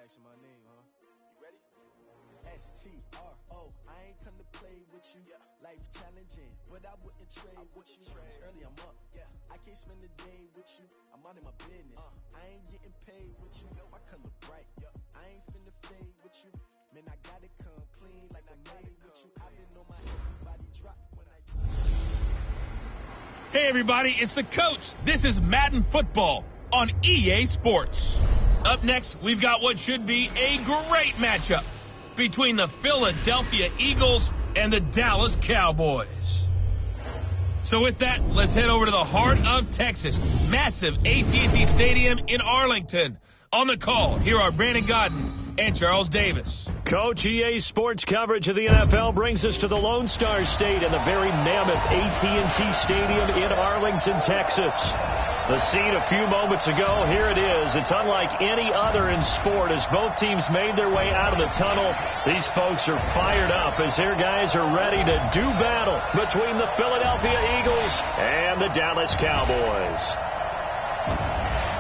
asking my name, huh? You ready? S-T-R-O. I ain't come to play with you. Life challenging, but I wouldn't trade with you. It's early, I'm up. I can't spend the day with you. I'm out in my business. I ain't getting paid with you. My color bright. I ain't finna fade with you. Man, I gotta come clean like I made with you. I've been on my everybody drop when I drop. Hey, everybody, it's the coach. This is Madden Football on EA Sports. Up next, we've got what should be a great matchup between the Philadelphia Eagles and the Dallas Cowboys. So with that, let's head over to the heart of Texas. Massive AT&T Stadium in Arlington. On the call, here are Brandon Godden and Charles Davis. Coach, EA Sports coverage of the NFL brings us to the Lone Star State and the very mammoth AT&T Stadium in Arlington, Texas. The scene a few moments ago, here it is. It's unlike any other in sport as both teams made their way out of the tunnel. These folks are fired up as their guys are ready to do battle between the Philadelphia Eagles and the Dallas Cowboys.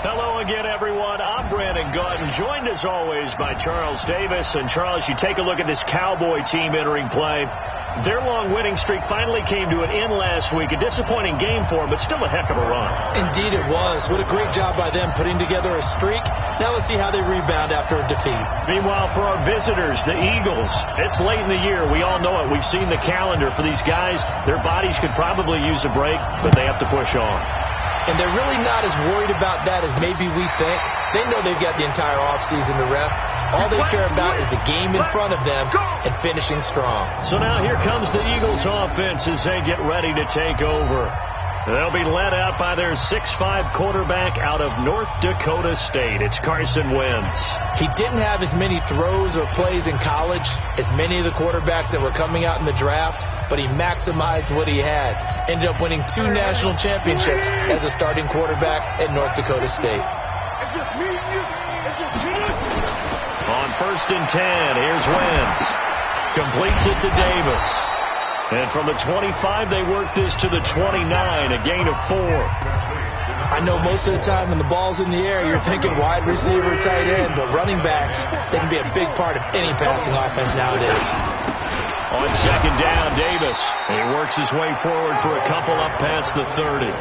Hello again, everyone. I'm Brandon Godden, joined as always by Charles Davis. And Charles, you take a look at this Cowboy team entering play. Their long winning streak finally came to an end last week. A disappointing game for them, but still a heck of a run. Indeed it was. What a great job by them putting together a streak. Now let's see how they rebound after a defeat. Meanwhile, for our visitors, the Eagles, it's late in the year. We all know it. We've seen the calendar for these guys. Their bodies could probably use a break, but they have to push on. And they're really not as worried about that as maybe we think. They know they've got the entire offseason to rest. All they care about is the game in front of them and finishing strong. So now here comes the Eagles offense as they get ready to take over. They'll be led out by their 6'5" quarterback out of North Dakota State. It's Carson Wentz. He didn't have as many throws or plays in college as many of the quarterbacks that were coming out in the draft, but he maximized what he had. Ended up winning 2 national championships as a starting quarterback at North Dakota State. It's just me and you. It's just me and you. On 1st and 10, here's Wentz. Completes it to Davis. And from the 25, they work this to the 29, a gain of 4. I know most of the time when the ball's in the air, you're thinking wide receiver, tight end, but running backs, they can be a big part of any passing offense nowadays. On 2nd down, Davis. And he works his way forward for a couple up past the 30.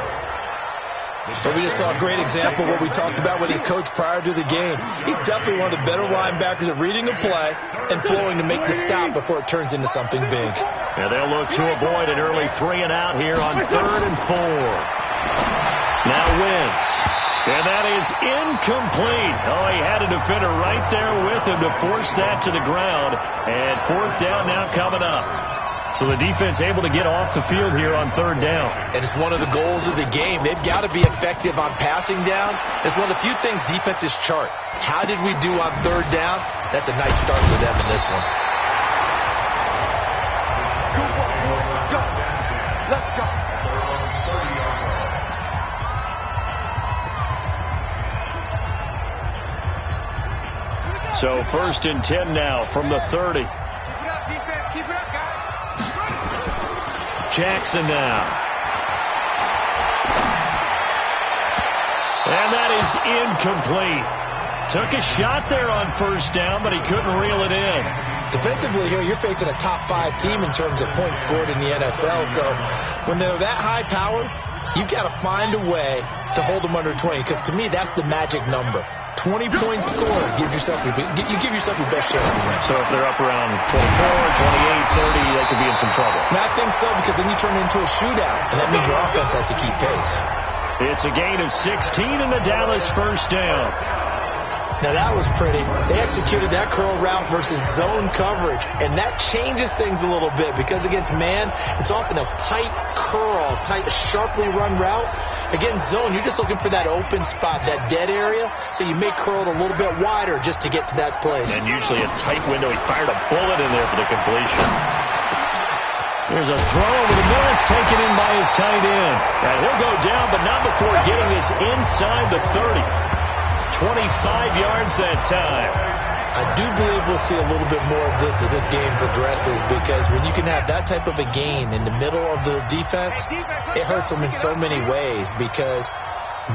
So we just saw a great example of what we talked about with his coach prior to the game. He's definitely one of the better linebackers at reading a play and flowing to make the stop before it turns into something big. And they'll look to avoid an early 3 and out here on 3rd and 4. Now Wentz. And that is incomplete. Oh, he had a defender right there with him to force that to the ground. And 4th down now coming up. So the defense able to get off the field here on 3rd down. And it's one of the goals of the game. They've got to be effective on passing downs. It's one of the few things defenses chart. How did we do on 3rd down? That's a nice start for them in this one. Go. Let's go. So 1st and 10 now from the 30. Keep it up, defense. Keep it up, guys. Jackson now. And that is incomplete. Took a shot there on 1st down, but he couldn't reel it in. Defensively here, you're facing a top 5 team in terms of points scored in the NFL. So when they're that high powered, you've got to find a way to hold them under 20. Because to me, that's the magic number. 20 points scored, you give yourself your best chance to win. So if they're up around 24, 28, 30, they could be in some trouble. And I think so, because then you turn it into a shootout, and that means your offense has to keep pace. It's a gain of 16 in the Dallas 1st down. Now that was pretty. They executed that curl route versus zone coverage, and that changes things a little bit because against man, it's often a tight curl, tight, sharply run route. Against zone, you're just looking for that open spot, that dead area, so you may curl it a little bit wider just to get to that place. And usually a tight window. He fired a bullet in there for the completion. There's a throw over the middle. It's taken in by his tight end. And he'll go down, but not before getting this inside the 30. 25 yards that time. I do believe we'll see a little bit more of this as this game progresses, because when you can have that type of a gain in the middle of the defense, it hurts them in so many ways, because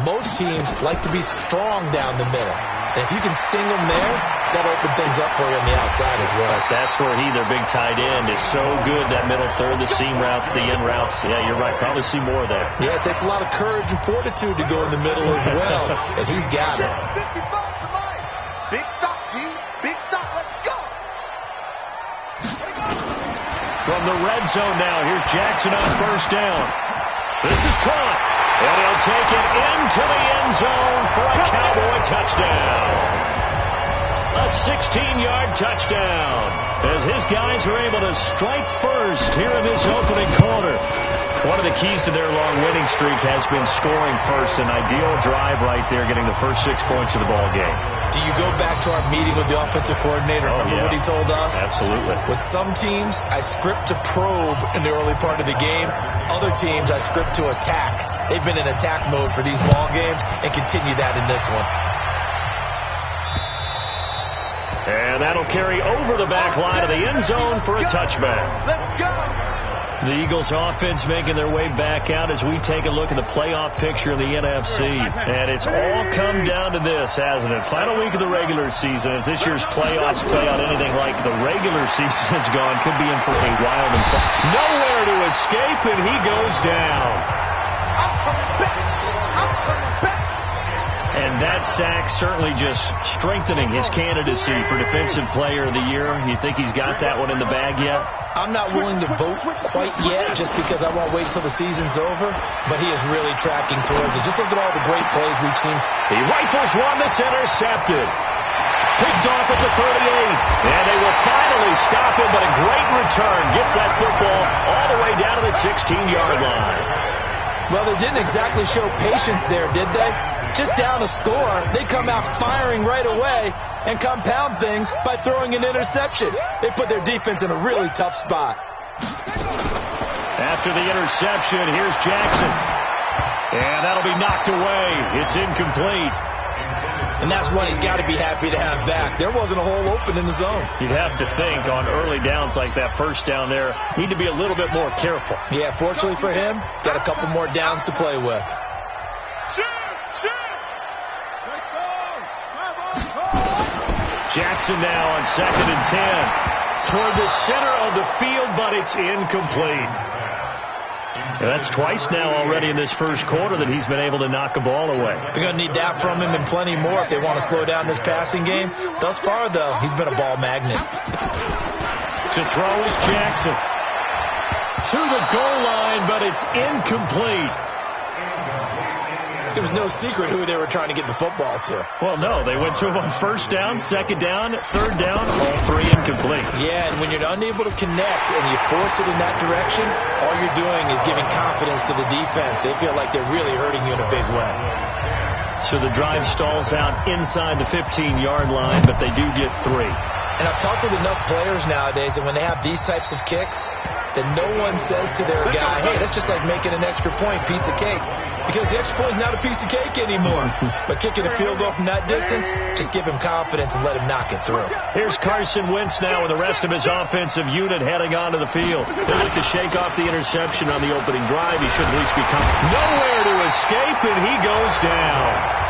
most teams like to be strong down the middle. And if you can sting them there, that'll open things up for you on the outside as well. That's where their big tight end, is so good, that middle third, the seam routes, the in routes. Yeah, you're right. Probably see more of that. Yeah, it takes a lot of courage and fortitude to go in the middle as well, and he's got it. 55 to Mike. Big stop, G. Big stop. Let's go. From the red zone now, here's Jackson on first down. This is caught, and he'll take it into the end zone for a Cowboy touchdown. A 16-yard touchdown, as his guys are able to strike first here in this opening quarter. One of the keys to their long winning streak has been scoring first. An ideal drive right there, getting the first 6 points of the ball game. Do you go back to our meeting with the offensive coordinator? Remember what he told us? Absolutely. With some teams, I script to probe in the early part of the game. Other teams, I script to attack. They've been in attack mode for these ball games and continue that in this one. And that'll carry over the back line of the end zone for a touchback. Let's go. The Eagles offense making their way back out as we take a look at the playoff picture in the NFC. And it's all come down to this, hasn't it? Final week of the regular season. If this year's playoffs play out anything like the regular season has gone, could be in for a wild and fun. Nowhere to escape, and he goes down. I'm coming back. I'm coming back. And that sack certainly just strengthening his candidacy for Defensive Player of the Year. You think he's got that one in the bag yet? I'm not willing to vote quite yet just because I won't wait till the season's over, but he is really tracking towards it. Just look at all the great plays we've seen. He rifles one that's intercepted. Picked off at the 38. And they will finally stop him, but a great return. Gets that football all the way down to the 16-yard line. Well, they didn't exactly show patience there, did they? Just down a score, they come out firing right away and compound things by throwing an interception. They put their defense in a really tough spot. After the interception, here's Jackson. And that'll be knocked away. It's incomplete. And that's one he's got to be happy to have back. There wasn't a hole open in the zone. You'd have to think on early downs like that first down there, need to be a little bit more careful. Yeah, fortunately for him, got a couple more downs to play with. Jackson now on 2nd and 10. Toward the center of the field, but it's incomplete. And that's twice now already in this first quarter that he's been able to knock a ball away. They're going to need that from him and plenty more if they want to slow down this passing game. Thus far, though, he's been a ball magnet. To throw is Jackson. To the goal line, but it's incomplete. It was no secret who they were trying to get the football to. Well, no. They went to him on first down, second down, third down, all three incomplete. Yeah, and when you're unable to connect and you force it in that direction, all you're doing is giving confidence to the defense. They feel like they're really hurting you in a big way. So the drive stalls out inside the 15-yard line, but they do get 3. And I've talked with enough players nowadays that when they have these types of kicks, that no one says to their guy, hey, that's just like making an extra point, piece of cake. Because the extra point is not a piece of cake anymore. But kicking a field goal from that distance, just give him confidence and let him knock it through. Here's Carson Wentz now with the rest of his offensive unit heading onto the field. They look to shake off the interception on the opening drive. He should at least be nowhere to escape, and he goes down.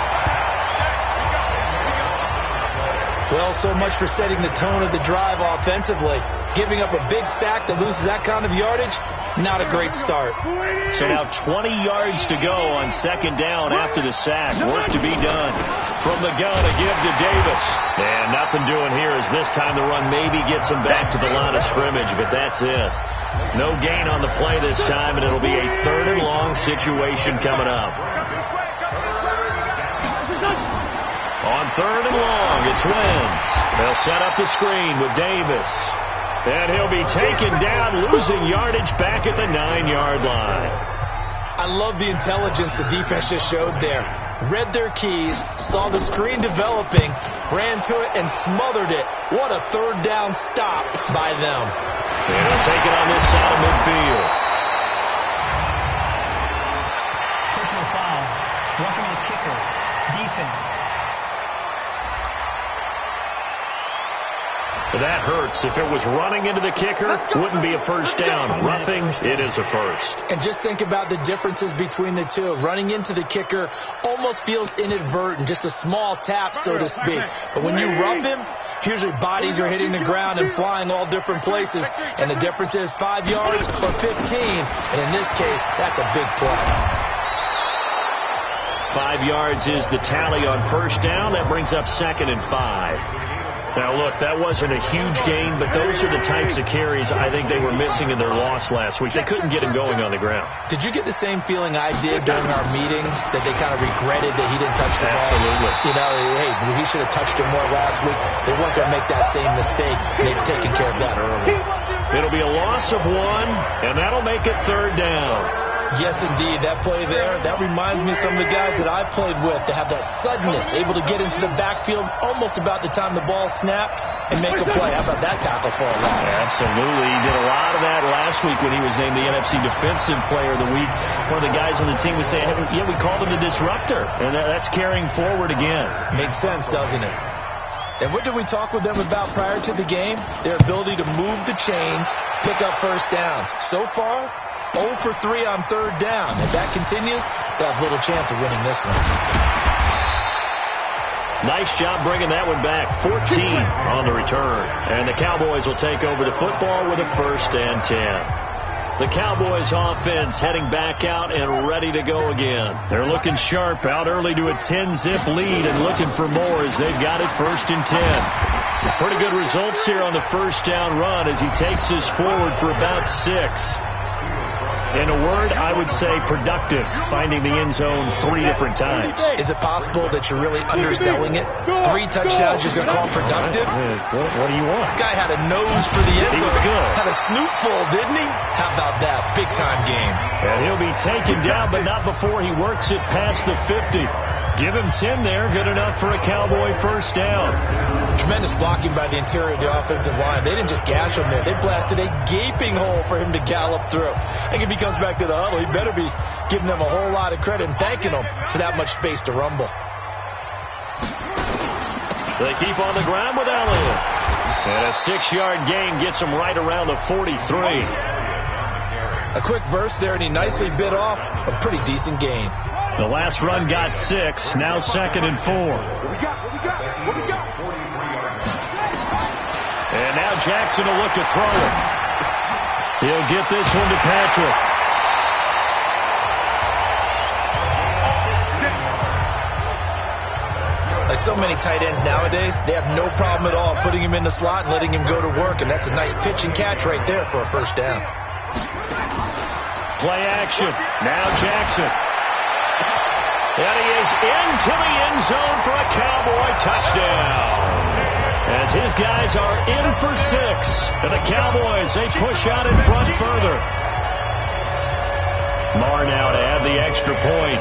Well, so much for setting the tone of the drive offensively. Giving up a big sack that loses that kind of yardage, not a great start. So now 20 yards to go on second down after the sack. Work to be done. From the gun, a give to Davis. And nothing doing here as this time the run maybe gets him back to the line of scrimmage, but that's it. No gain on the play this time, and it'll be a 3rd and long situation coming up. On 3rd and long, it's Wentz. They'll set up the screen with Davis. And he'll be taken down, losing yardage back at the 9-yard line. I love the intelligence the defense just showed there. Read their keys, saw the screen developing, ran to it, and smothered it. What a 3rd down stop by them. And they'll take it on this side of midfield. Personal foul. Roughing the kicker. Defense. That hurts. If it was running into the kicker, wouldn't be a first down. Roughing, it is a first. And just think about the differences between the two. Running into the kicker almost feels inadvertent, just a small tap, so to speak. But when you rough him, here's your bodies are hitting the ground and flying all different places. And the difference is 5 yards or 15. And in this case, that's a big play. 5 yards is the tally on first down. That brings up 2nd and 5. Now, look, that wasn't a huge gain, but those are the types of carries I think they were missing in their loss last week. They couldn't get him going on the ground. Did you get the same feeling I did during our meetings, that they kind of regretted that he didn't touch the ball? Absolutely. You know, hey, he should have touched him more last week. They weren't going to make that same mistake. They've taken care of that early. It'll be a loss of 1, and that'll make it 3rd down. Yes, indeed. That play there, that reminds me of some of the guys that I've played with that have that suddenness, able to get into the backfield almost about the time the ball snapped and make a play. How about that tackle for a loss? Absolutely. He did a lot of that last week when he was named the NFC Defensive Player of the Week. One of the guys on the team was saying, yeah, we called him the disruptor, and that's carrying forward again. Makes sense, doesn't it? And what did we talk with them about prior to the game? Their ability to move the chains, pick up first downs. So far, 0 for 3 on 3rd down. If that continues, they'll have little chance of winning this one. Nice job bringing that one back. 14 on the return. And the Cowboys will take over the football with a 1st and 10. The Cowboys offense heading back out and ready to go again. They're looking sharp, out early to a 10-zip lead and looking for more as they've got it 1st and 10. Pretty good results here on the first down run as he takes us forward for about 6. In a word, I would say productive, finding the end zone 3 different times. Is it possible that you're really underselling it? 3 touchdowns you're going to call productive? What do you want? This guy had a nose for the end zone. He was good. Had a snoot full, didn't he? How about that? Big-time game. And he'll be taken down, but not before he works it past the 50. Give him 10 there. Good enough for a Cowboy first down. Tremendous blocking by the interior of the offensive line. They didn't just gash him there. They blasted a gaping hole for him to gallop through. I think if he comes back to the huddle, he better be giving them a whole lot of credit and thanking them for that much space to rumble. They keep on the ground with Elliott. And a 6-yard gain gets him right around the 43. A quick burst there, and he nicely bit off a pretty decent gain. The last run got 6. Now 2nd and 4. And now Jackson will look to throw it. He'll get this one to Patrick. Like so many tight ends nowadays, they have no problem at all putting him in the slot and letting him go to work. And that's a nice pitch and catch right there for a first down. Play action. Now Jackson. And he is into the end zone for a Cowboy touchdown. As his guys are in for 6. And the Cowboys, they push out in front further. Marr now to add the extra point.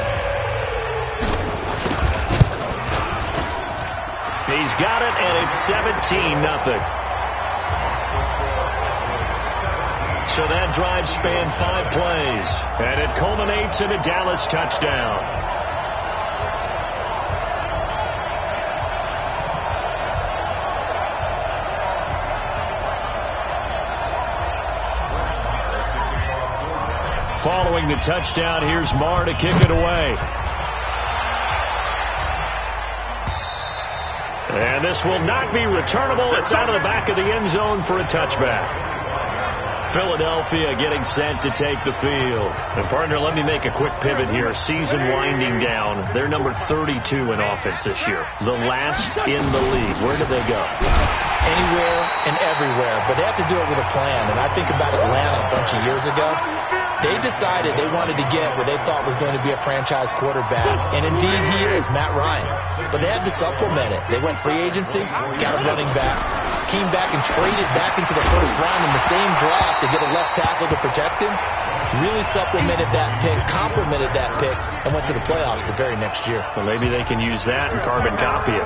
He's got it, and it's 17-0. So that drive spanned 5 plays. And it culminates in a Dallas touchdown. Following the touchdown, here's Marr to kick it away. And this will not be returnable. It's out of the back of the end zone for a touchback. Philadelphia getting set to take the field. And partner, let me make a quick pivot here. Season winding down. They're number 32 in offense this year. The last in the league. Where did they go? Anywhere and everywhere. But they have to do it with a plan. And I think about Atlanta a bunch of years ago. They decided they wanted to get what they thought was going to be a franchise quarterback. And indeed he is, Matt Ryan. But they had to supplement it. They went free agency, got a running back, came back and traded back into the first round in the same draft to get a left tackle to protect him. Really supplemented that pick, complemented that pick, and went to the playoffs the very next year. Well, maybe they can use that and carbon copy it.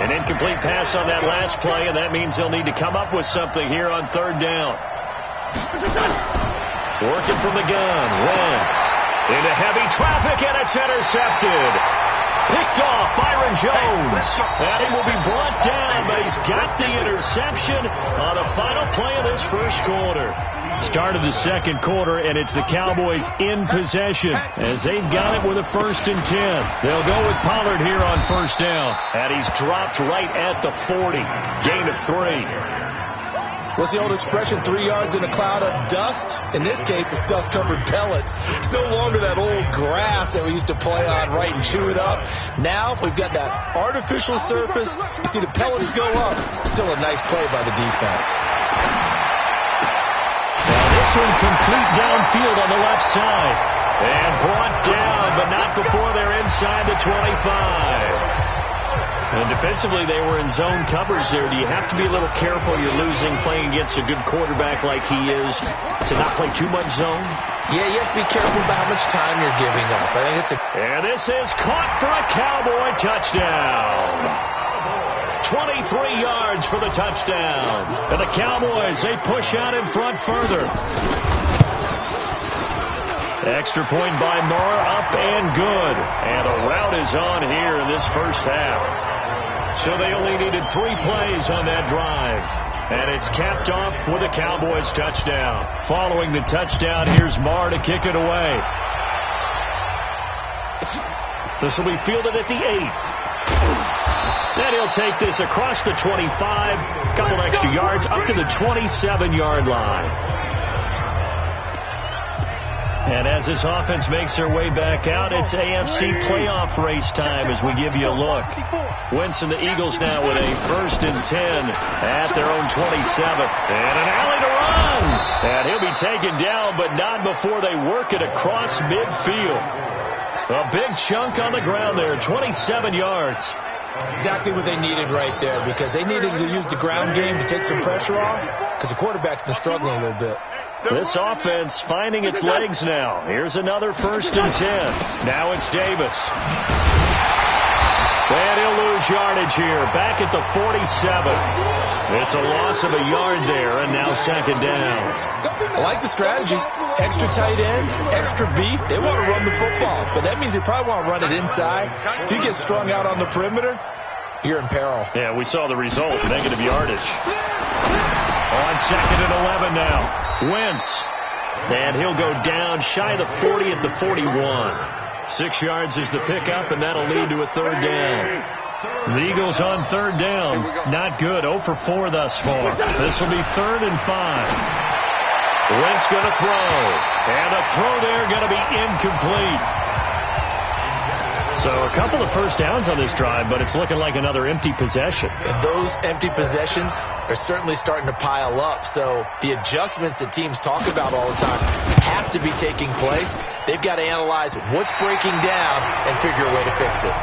An incomplete pass on that last play, and that means they'll need to come up with something here on 3rd down. Working from the gun. Wentz into heavy traffic, and it's intercepted. Picked off Byron Jones. And he will be brought down, but he's got the interception, on the final play of this first quarter. Start of the second quarter, and it's the Cowboys in possession as they've got it with a 1st and 10. They'll go with Pollard here on first down, and he's dropped right at the 40. Gain of 3. What's the old expression, 3 yards in a cloud of dust? In this case, it's dust-covered pellets. It's no longer that old grass that we used to play on, right, and chew it up. Now we've got that artificial surface. You see the pellets go up. Still a nice play by the defense. Now this one complete downfield on the left side. And brought down, but not before they're inside the 25. And defensively, they were in zone coverage there. Do you have to be a little careful? You're losing playing against a good quarterback like he is to not play too much zone? Yeah, you have to be careful about how much time you're giving up. I think it's And this is caught for a Cowboy touchdown. 23 yards for the touchdown. And the Cowboys, they push out in front further. Extra point by Moore, up and good. And a rout is on here in this first half. So they only needed 3 plays on that drive. And it's capped off with a Cowboys touchdown. Following the touchdown, here's Moore to kick it away. This will be fielded at the 8. Then he'll take this across the 25. Couple extra yards up to the 27-yard line. And as this offense makes their way back out, it's AFC playoff race time as we give you a look. Wentz and the Eagles now with a 1st and 10 at their own 27. And an alley to run. And he'll be taken down, but not before they work it across midfield. A big chunk on the ground there, 27 yards. Exactly what they needed right there, because they needed to use the ground game to take some pressure off, because the quarterback's been struggling a little bit. This offense finding its legs now. Here's another 1st and 10. Now it's Davis. And he'll lose yardage here. Back at the 47. It's a loss of a yard there, and now 2nd down. I like the strategy. Extra tight ends, extra beef. They want to run the football, but that means they probably want to run it inside. If you get strung out on the perimeter, you're in peril. Yeah, we saw the result. Negative yardage. On 2nd and 11 now. Wentz. And he'll go down shy of the 40 at the 41. 6 yards is the pickup, and that'll lead to a 3rd down. The Eagles on 3rd down. Not good. 0 for 4 thus far. This will be 3rd and 5. Wentz going to throw. And a throw there going to be incomplete. So a couple of first downs on this drive, but it's looking like another empty possession. And those empty possessions are certainly starting to pile up. So the adjustments that teams talk about all the time have to be taking place. They've got to analyze what's breaking down and figure a way to fix it.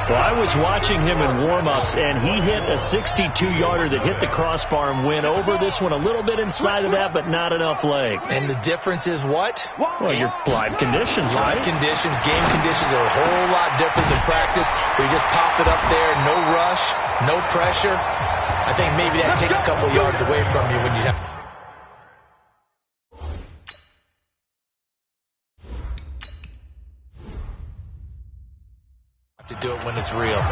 Well, I was watching him in warm-ups, and he hit a 62-yarder that hit the crossbar and went over. This one a little bit inside of that, but not enough leg. And the difference is what? Well, your live conditions, right? Live conditions, game conditions are a whole lot different than practice, where you just pop it up there, no rush, no pressure. I think maybe that takes a couple yards away from you when you have... to do it when it's real.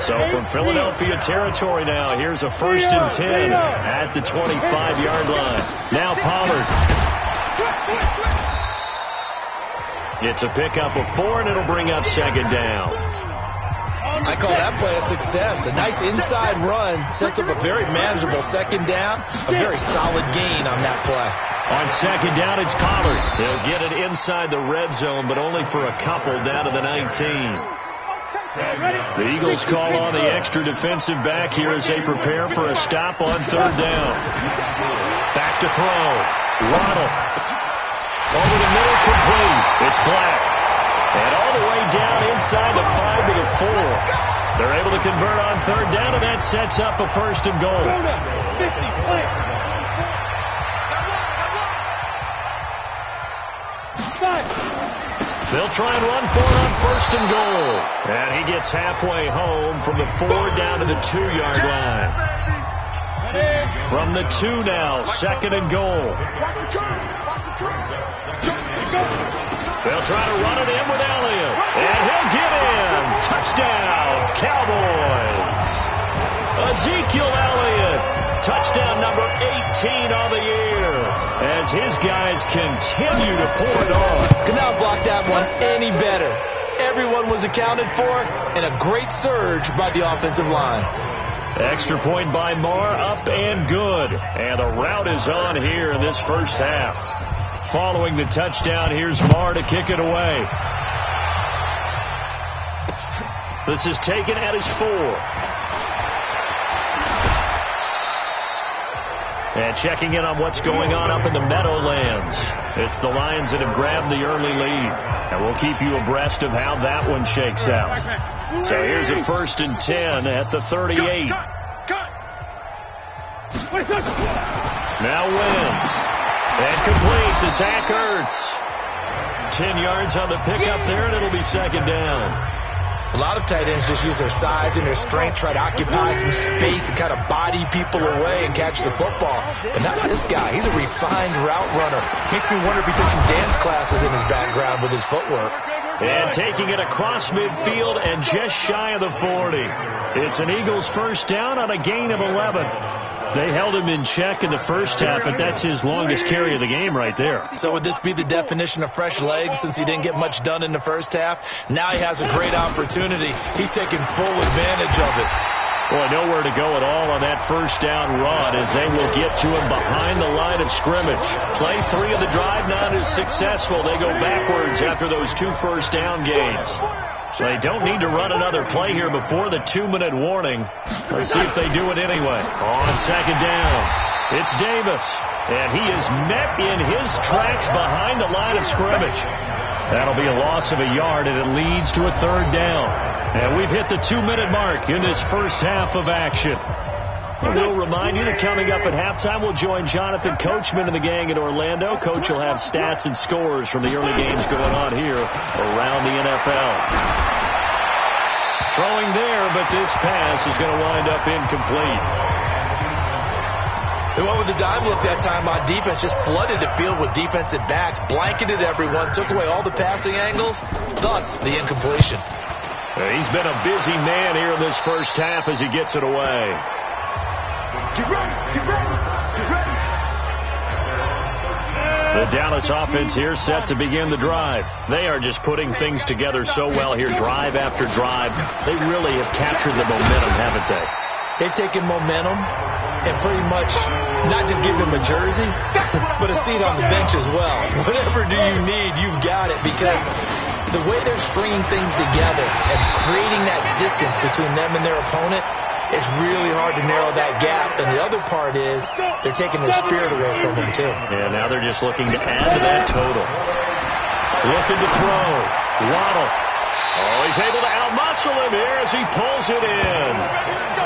So from Philadelphia territory now, here's a 1st and 10 at the 25-yard line. Now Pollard. It's a pickup of 4, and it'll bring up 2nd down. I call that play a success. A nice inside run sets up a very manageable 2nd down. A very solid gain on that play. On 2nd down, it's Pollard. He'll get it inside the red zone, but only for a couple down to the 19. The Eagles call on the extra defensive back here as they prepare for a stop on 3rd down. Back to throw. Waddle. Over the middle, complete. It's Black. And all the way down inside the 5 to the 4. They're able to convert on 3rd down, and that sets up a 1st and goal. They'll try and run for it on 1st and goal. And he gets halfway home from the 4 down to the 2-yard line. From the 2 now, 2nd and goal. They'll try to run it in with Elliott. And he'll get in. Touchdown, Cowboys. Ezekiel Elliott, touchdown number 18 on the year, as his guys continue to pour it on. Could not block that one any better. Everyone was accounted for, and a great surge by the offensive line. Extra point by Marr, up and good. And the route is on here in this first half. Following the touchdown, here's Marr to kick it away. This is taken at his 4. And checking in on what's going on up in the Meadowlands. It's the Lions that have grabbed the early lead. And we'll keep you abreast of how that one shakes out. So here's a 1st and 10 at the 38. Now wins. And complete to Zach Ertz. 10 yards on the pickup there, and it'll be 2nd down. A lot of tight ends just use their size and their strength, try to occupy some space and kind of body people away and catch the football. But not this guy. He's a refined route runner. Makes me wonder if he took some dance classes in his background with his footwork. And taking it across midfield and just shy of the 40. It's an Eagles 1st down on a gain of 11. They held him in check in the first half, but that's his longest carry of the game right there. So would this be the definition of fresh legs since he didn't get much done in the first half? Now he has a great opportunity. He's taking full advantage of it. Boy, nowhere to go at all on that 1st down run as they will get to him behind the line of scrimmage. Play 3 of the drive not as successful. They go backwards after those 2 first down gains. So they don't need to run another play here before the 2-minute warning. Let's see if they do it anyway. On 2nd down, it's Davis. And he is met in his tracks behind the line of scrimmage. That'll be a loss of a yard, and it leads to a 3rd down. And we've hit the 2-minute mark in this first half of action. We'll remind you that coming up at halftime, we'll join Jonathan Coachman and the gang in Orlando. Coach will have stats and scores from the early games going on here around the NFL. Throwing there, but this pass is going to wind up incomplete. They went with the dime look that time on defense, just flooded the field with defensive backs, blanketed everyone, took away all the passing angles, thus the incompletion. He's been a busy man here in this first half as he gets it away. Get ready, get ready, get ready. The Dallas offense here set to begin the drive. They are just putting things together so well here, drive after drive. They really have captured the momentum, haven't they? They've taken momentum and pretty much not just given him a jersey, but a seat on the bench as well. Whatever do you need, you've got it, because the way they're stringing things together and creating that distance between them and their opponent, it's really hard to narrow that gap. And the other part is they're taking their spirit away from them, too. Yeah, now they're just looking to add to that total. Looking to throw. Waddle. Oh, he's able to outmuscle him here as he pulls it in.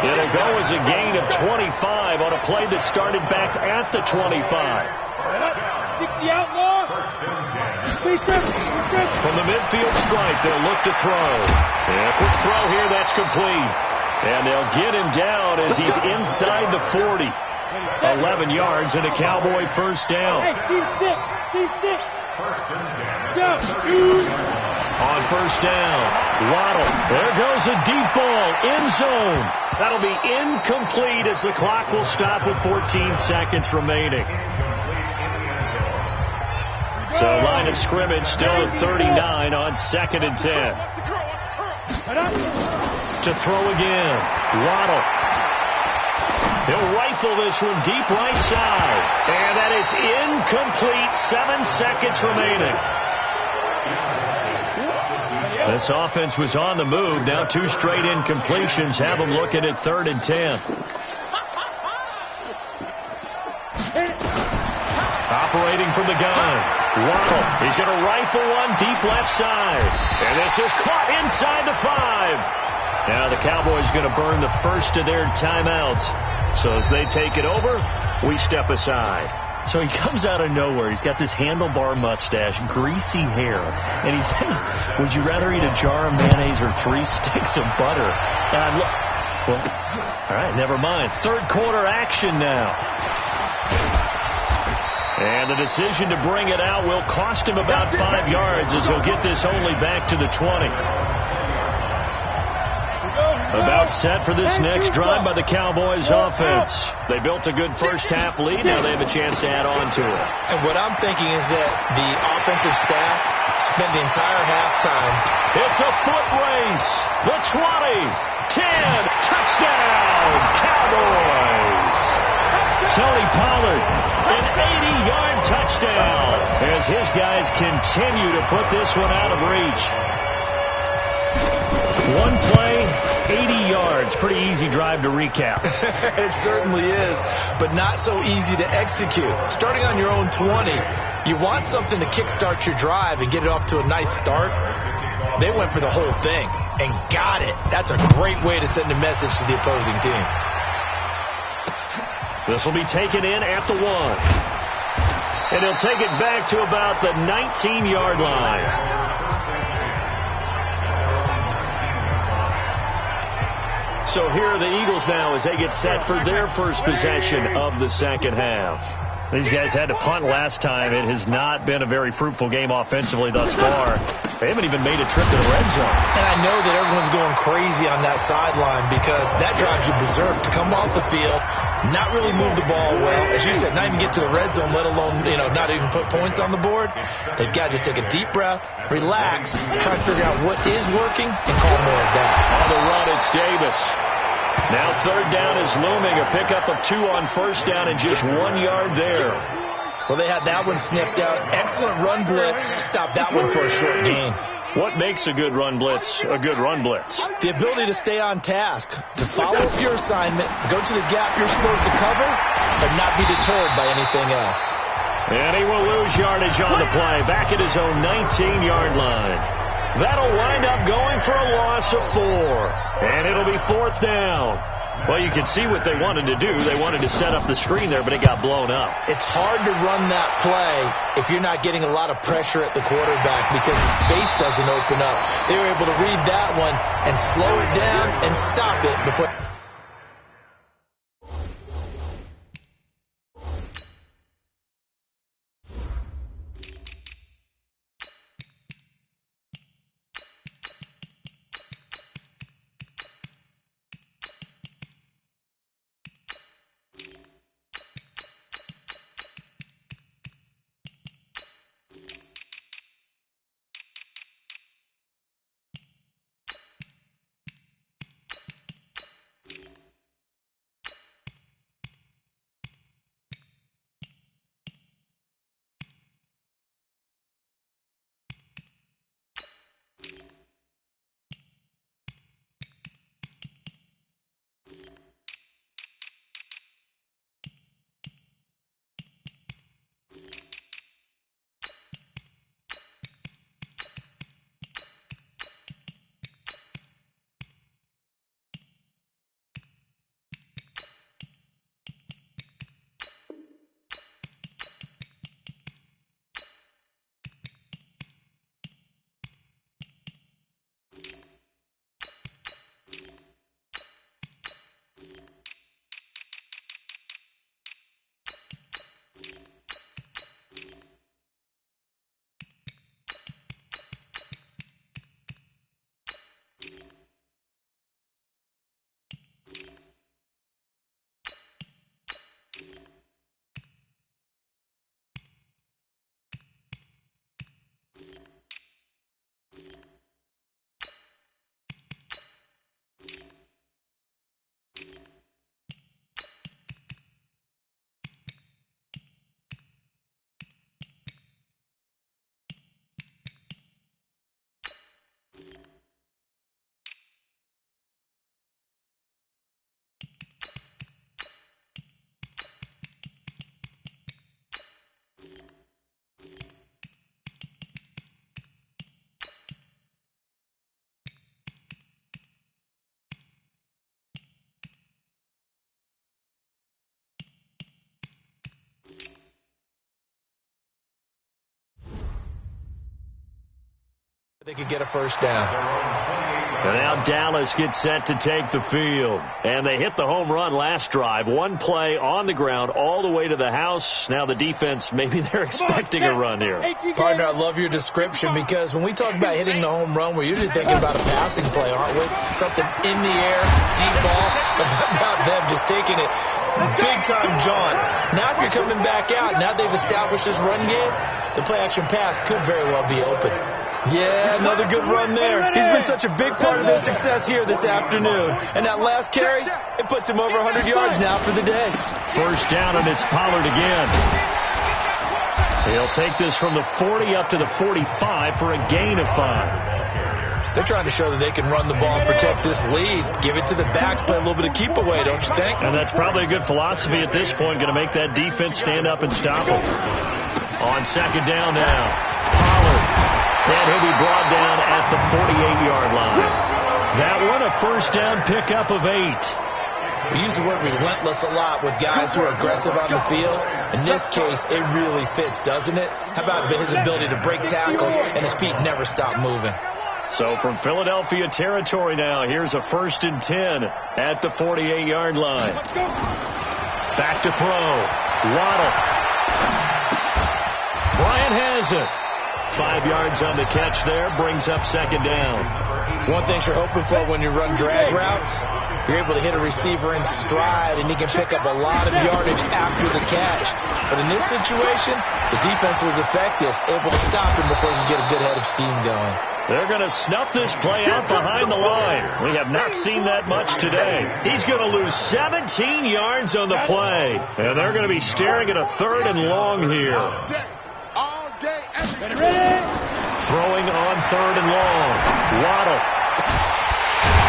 It'll go as a gain of 25 on a play that started back at the 25. 60 out long. From the midfield stripe, they'll look to throw. And a quick throw here, that's complete. And they'll get him down as he's inside the 40. 11 yards and a Cowboy 1st down. Hey, Steve 6. Steve 6. Go. On 1st down, Waddle. There goes a deep ball, end zone. That'll be incomplete as the clock will stop with 14 seconds remaining. So line of scrimmage still at 39 on 2nd and 10. To throw again, Waddle. He'll rifle this one deep right side. And that is incomplete. 7 seconds remaining. This offense was on the move. Now 2 straight incompletions have them looking at 3rd and 10. Operating from the gun. Waddle. He's going to rifle one deep left side. And this is caught inside the 5. Now the Cowboys going to burn the first of their timeouts. So as they take it over, we step aside. So he comes out of nowhere. He's got this handlebar mustache, greasy hair. And he says, would you rather eat a jar of mayonnaise or 3 sticks of butter? And I'm well, all right, never mind. 3rd quarter action now. And the decision to bring it out will cost him about 5 yards as he'll get this only back to the 20. About set for this next drive by the Cowboys offense. They built a good first half lead. Now they have a chance to add on to it. And what I'm thinking is that the offensive staff spent the entire halftime. It's a foot race. The 20, 10, touchdown, Cowboys. Tony Pollard, an 80-yard touchdown as his guys continue to put this one out of reach. One play, 80 yards. Pretty easy drive to recap. It certainly is, but not so easy to execute. Starting on your own 20, you want something to kickstart your drive and get it off to a nice start. They went for the whole thing and got it. That's a great way to send a message to the opposing team. This will be taken in at the 1. And he'll take it back to about the 19-yard line. So here are the Eagles now as they get set for their first possession of the second half. These guys had to punt last time. It has not been a very fruitful game offensively thus far. They haven't even made a trip to the red zone. And I know that everyone's going crazy on that sideline because that drives you berserk to come off the field, not really move the ball well. As you said, not even get to the red zone, let alone, not even put points on the board. They've got to just take a deep breath, relax, try to figure out what is working, and call more of that. On the run, it's Davis. Now third down is looming. A pickup of 2 on first down and just 1 yard there. Well, they had that one sniffed out. Excellent run blitz. Stop that one for a short gain. What makes a good run blitz a good run blitz? The ability to stay on task, to follow up your assignment, go to the gap you're supposed to cover, and not be deterred by anything else. And he will lose yardage on the play. Back at his own 19-yard line. That'll wind up going for a loss of 4. And it'll be 4th down. Well, you can see what they wanted to do. They wanted to set up the screen there, but it got blown up. It's hard to run that play if you're not getting a lot of pressure at the quarterback because the space doesn't open up. They were able to read that one and slow it down and stop it before... They could get a first down. And now Dallas gets set to take the field. And they hit the home run last drive. One play on the ground all the way to the house. Now the defense, maybe they're expecting a run here. Partner, I love your description because when we talk about hitting the home run, we're usually thinking about a passing play, aren't we? Something in the air, deep ball. But how about them just taking it big-time jaunt? Now if you're coming back out, now they've established this run game, the play-action pass could very well be open. Yeah, another good run there. He's been such a big part of their success here this afternoon. And that last carry, it puts him over 100 yards now for the day. First down, and it's Pollard again. He'll take this from the 40 up to the 45 for a gain of 5. They're trying to show that they can run the ball and protect this lead. Give it to the backs, play a little bit of keep away, don't you think? And that's probably a good philosophy at this point, going to make that defense stand up and stop them. On second down now, Pollard. And he'll be brought down at the 48-yard line. That one, a first down pickup of 8. We use the word relentless a lot with guys who are aggressive on the field. In this case, it really fits, doesn't it? How about his ability to break tackles and his feet never stop moving? So from Philadelphia territory now, here's a 1st and 10 at the 48-yard line. Back to throw. Waddle. Bryant has it. 5 yards on the catch there, brings up second down. One thing you're hoping for when you run drag routes, you're able to hit a receiver in stride, and he can pick up a lot of yardage after the catch. But in this situation, the defense was effective, able to stop him before he can get a good head of steam going. They're going to snuff this play out behind the line. We have not seen that much today. He's going to lose 17 yards on the play, and they're going to be staring at a 3rd and long here. Throwing on 3rd and long. Waddle.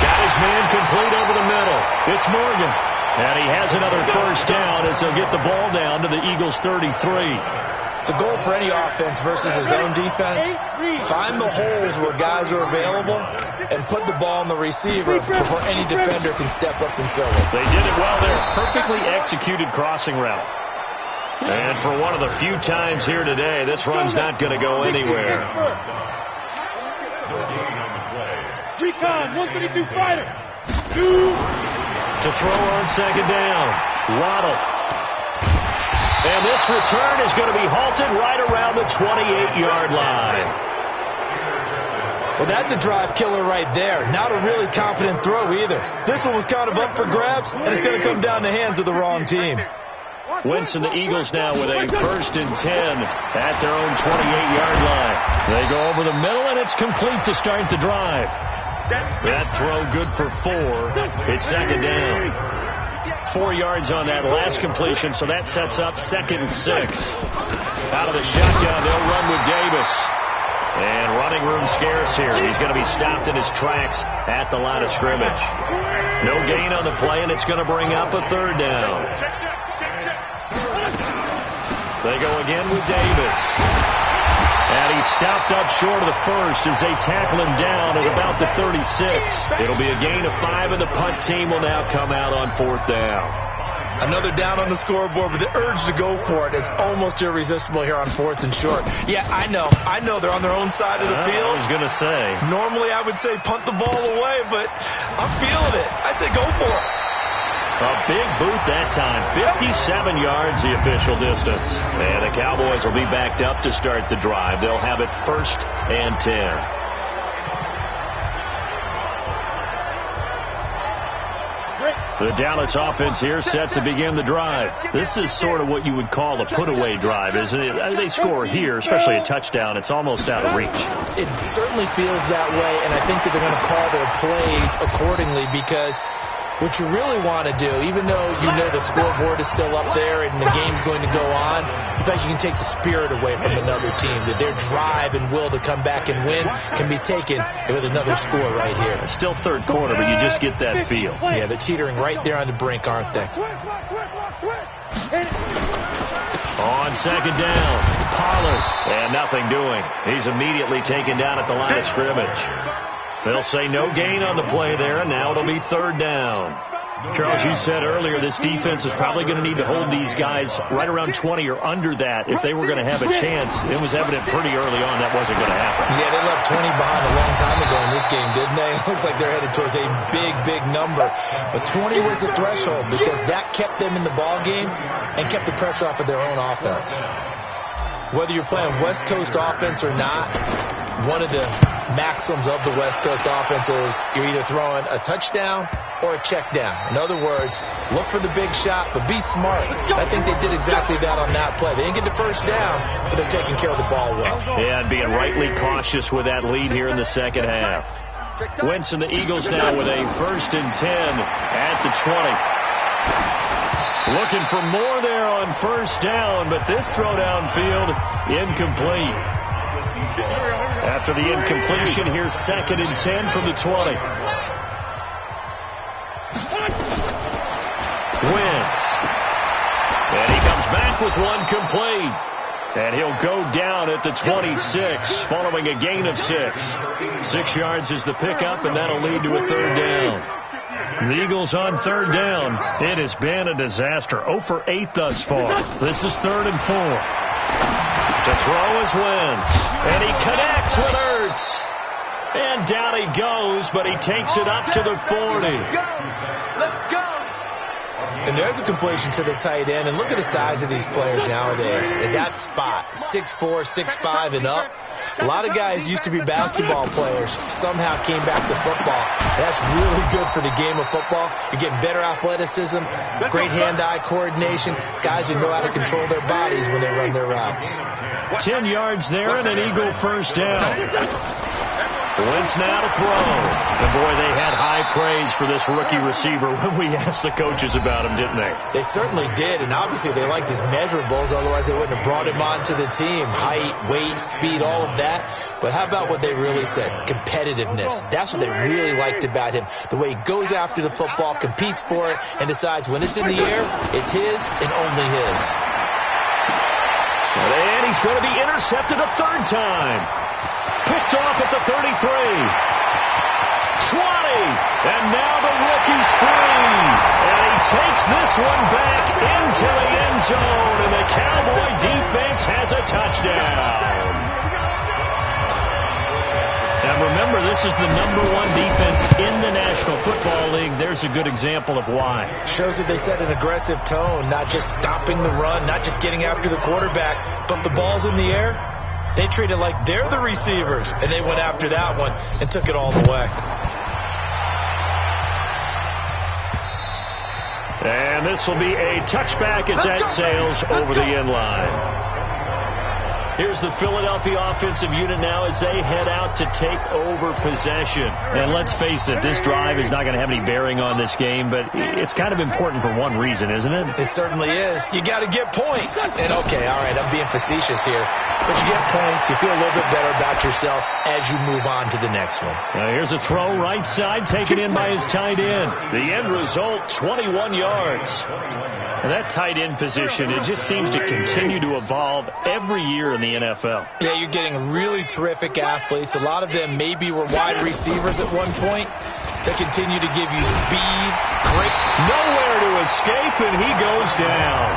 Got his man complete over the middle. It's Morgan. And he has another first down as they'll get the ball down to the Eagles' 33. The goal for any offense versus his own defense, find the holes where guys are available and put the ball on the receiver before any defender can step up and fill it. They did it well there. Perfectly executed crossing route. And for one of the few times here today, this run's not going to go anywhere. Recon, 132 fighter. To throw on second down. Waddle. And this return is going to be halted right around the 28-yard line. Well, that's a drive killer right there. Not a really confident throw either. This one was kind of up for grabs, and it's going to come down the hands of the wrong team. Wentz and the Eagles now with a 1st and 10 at their own 28-yard line. They go over the middle, and it's complete to start the drive. That throw good for 4. It's second down. 4 yards on that last completion, so that sets up 2nd and 6. Out of the shotgun, they'll run with Davis. And running room scarce here. He's going to be stopped in his tracks at the line of scrimmage. No gain on the play, and it's going to bring up a 3rd down. They go again with Davis. And he's stopped up short of the first as they tackle him down at about the 36. It'll be a gain of 5, and the punt team will now come out on 4th down. Another down on the scoreboard, but the urge to go for it is almost irresistible here on 4th and short. Yeah, I know they're on their own side of the field. I was going to say. Normally I would say punt the ball away, but I'm feeling it. I say go for it. A big boot that time. 57 yards the official distance. And the Cowboys will be backed up to start the drive. They'll have it 1st and 10. The Dallas offense here set to begin the drive. This is sort of what you would call a put-away drive, isn't it? As they score here, especially a touchdown, it's almost out of reach. It certainly feels that way, and I think that they're going to call their plays accordingly because what you really want to do, even though you know the scoreboard is still up there and the game's going to go on, in fact, you can take the spirit away from another team, that their drive and will to come back and win can be taken with another score right here. It's still 3rd quarter, but you just get that feel. Yeah, they're teetering right there on the brink, aren't they? On second down, Pollard, and nothing doing. He's immediately taken down at the line of scrimmage. They'll say no gain on the play there, and now it'll be 3rd down. Charles, you said earlier this defense is probably going to need to hold these guys right around 20 or under that if they were going to have a chance. It was evident pretty early on that wasn't going to happen. Yeah, they left 20 behind a long time ago in this game, didn't they? It looks like they're headed towards a big, big number. But 20 was the threshold because that kept them in the ball game and kept the pressure off of their own offense. Whether you're playing West Coast offense or not, one of the maxims of the West Coast offense is you're either throwing a touchdown or a check down. In other words, look for the big shot, but be smart. I think they did exactly that on that play. They didn't get the first down, but they're taking care of the ball well. Yeah, and being rightly cautious with that lead here in the second half. Wentz and the Eagles now with a 1st and 10 at the 20. Looking for more there on 1st down, but this throw downfield incomplete. After the incompletion, here's 2nd and 10 from the 20. Wentz. And he comes back with one complete. And he'll go down at the 26 following a gain of 6. 6 yards is the pickup, and that'll lead to a 3rd down. The Eagles on 3rd down. It has been a disaster. 0 for 8 thus far. This is 3rd and 4. To throw is Wentz. And he connects with Ertz. And down he goes, but he takes it up to the 40. Let's go. And there's a completion to the tight end. And look at the size of these players nowadays. At that spot, 6'4", 6'5", and up. A lot of guys used to be basketball players, somehow came back to football. That's really good for the game of football. You're getting better athleticism, great hand-eye coordination, guys who know how to control their bodies when they run their routes. 10 yards there and an Eagle 1st down. Wentz now to throw. And boy, they had high praise for this rookie receiver when we asked the coaches about him, didn't they? They certainly did, and obviously they liked his measurables, otherwise they wouldn't have brought him onto the team. Height, weight, speed, all of that. But how about what they really said? Competitiveness. That's what they really liked about him. The way he goes after the football, competes for it, and decides when it's in the air, it's his and only his. And he's going to be intercepted a 3rd time. Picked off at the 33. 20. And now the rookie's free. And he takes this one back into the end zone. And the Cowboy defense has a touchdown. Now remember, this is the #1 defense in the National Football League. There's a good example of why. Shows that they set an aggressive tone, not just stopping the run, not just getting after the quarterback, but if the ball's in the air, they treat it like they're the receivers, and they went after that one and took it all the way. And this will be a touchback as that sails over the end line. Here's the Philadelphia offensive unit now as they head out to take over possession. And let's face it, this drive is not going to have any bearing on this game, but it's kind of important for one reason, isn't it? It certainly is. You got to get points. And okay, all right, I'm being facetious here, but you get points, you feel a little bit better about yourself as you move on to the next one. Here's a throw right side, taken in by his tight end. The end result, 21 yards. And that tight end position, it just seems to continue to evolve every year in the NFL. Yeah, you're getting really terrific athletes. A lot of them maybe were wide receivers at one point. They continue to give you speed. Great. Nowhere to escape, and he goes down.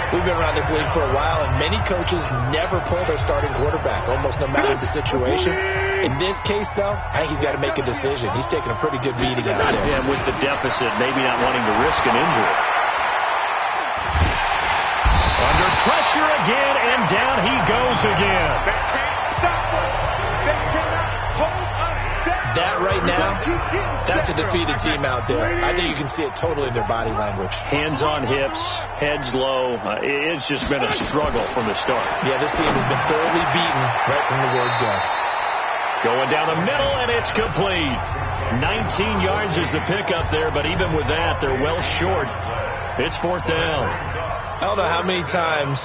We've been around this league for a while, and many coaches never pull their starting quarterback, almost no matter the situation. In this case, though, I think he's got to make a decision. He's taking a pretty good beating out there. Yeah, with the deficit, maybe not wanting to risk an injury. Under pressure again, and down he goes again. They can't stop us. They cannot hold us. That right now, that's a defeated team out there. I think you can see it totally in their body language. Hands on hips, heads low. It's just been a struggle from the start. Yeah, this team has been thoroughly beaten right from the word go. Going down the middle, and it's complete. 19 yards is the pickup there, but even with that, they're well short. It's 4th down. I don't know how many times,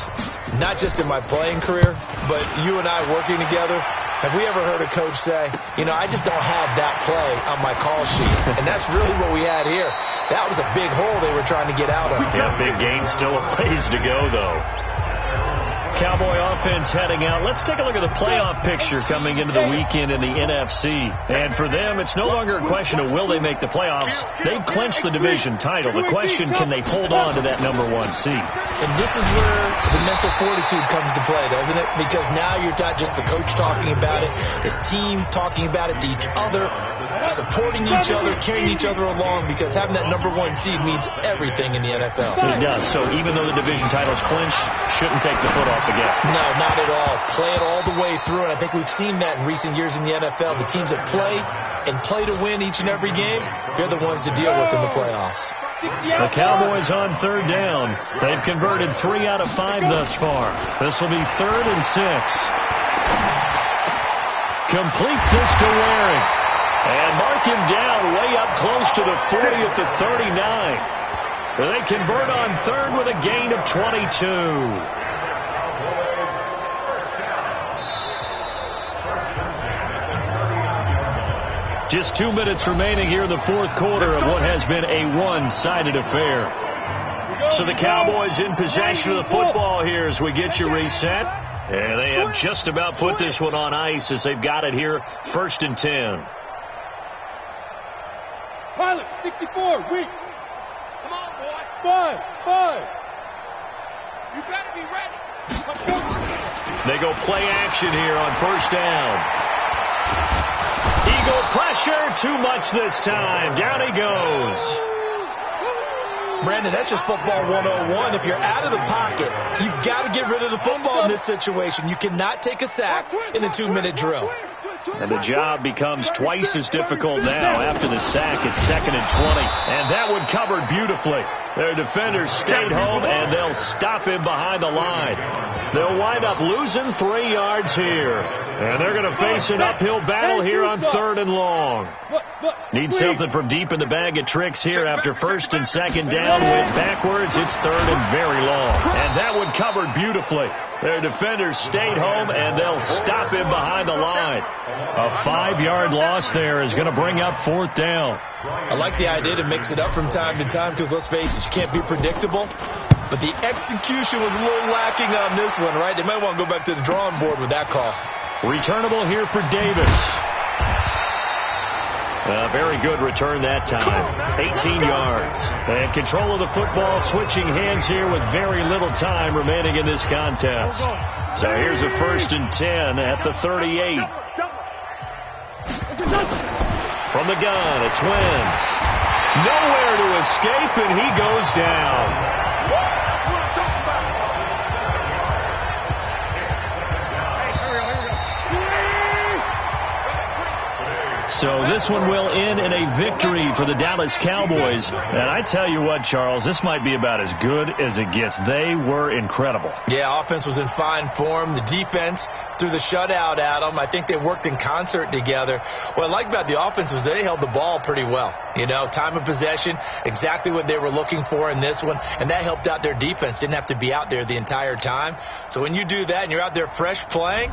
not just in my playing career, but you and I working together, have we ever heard a coach say, you know, I just don't have that play on my call sheet. And that's really what we had here. That was a big hole they were trying to get out of. Yeah, big gain, still a ways to go, though. Cowboy offense heading out. Let's take a look at the playoff picture coming into the weekend in the NFC. And for them, it's no longer a question of will they make the playoffs. They've clinched the division title. The question, can they hold on to that number 1 seed? And this is where the mental fortitude comes to play, doesn't it? Because now you're not just the coach talking about it, this team talking about it to each other, supporting each other, carrying each other along, because having that number 1 seed means everything in the NFL. It does. So even though the division title's clinched, shouldn't take the foot off the gas. No, not at all. Play it all the way through, and I think we've seen that in recent years in the NFL. The teams that play and play to win each and every game, they're the ones to deal with in the playoffs. The Cowboys on 3rd down. They've converted 3 out of 5 thus far. This will be 3rd and 6. Completes this to Waring. And mark him down way up close to the 40 at the 39. They convert on 3rd with a gain of 22. Just 2 minutes remaining here in the 4th quarter of what has been a one-sided affair. So the Cowboys in possession of the football here as we get you reset. And they have just about put this one on ice as they've got it here, 1st and 10. Pilot, 64, weak. Come on, boy. 5. You better be ready. They go play action here on 1st down. Eagle pressure, too much this time. Down he goes. Brandon, that's just football 101. If you're out of the pocket, you've got to get rid of the football in this situation. You cannot take a sack in a 2-minute drill. And the job becomes twice as difficult now after the sack. It's 2nd and 20. And that one covered beautifully. Their defenders stayed home, and they'll stop him behind the line. They'll wind up losing 3 yards here. And they're going to face an uphill battle here on 3rd and long. Need something from deep in the bag of tricks here after 1st and 2nd down. Went backwards. It's 3rd and very long. And that one covered beautifully. Their defenders stayed home, and they'll stop him behind the line. A 5-yard loss there is going to bring up 4th down. I like the idea to mix it up from time to time because, let's face it, you can't be predictable. But the execution was a little lacking on this one, right? They might want to go back to the drawing board with that call. Returnable here for Davis. A very good return that time. 18 yards. And control of the football, switching hands here with very little time remaining in this contest. So here's a 1st and 10 at the 38. From the gun, it's Wentz. Nowhere to escape, and he goes down. So this one will end in a victory for the Dallas Cowboys. And I tell you what, Charles, this might be about as good as it gets. They were incredible. Yeah, offense was in fine form. The defense threw the shutout at them. I think they worked in concert together. What I like about the offense was they held the ball pretty well. You know, time of possession, exactly what they were looking for in this one. And that helped out their defense. Didn't have to be out there the entire time. So when you do that and you're out there fresh playing,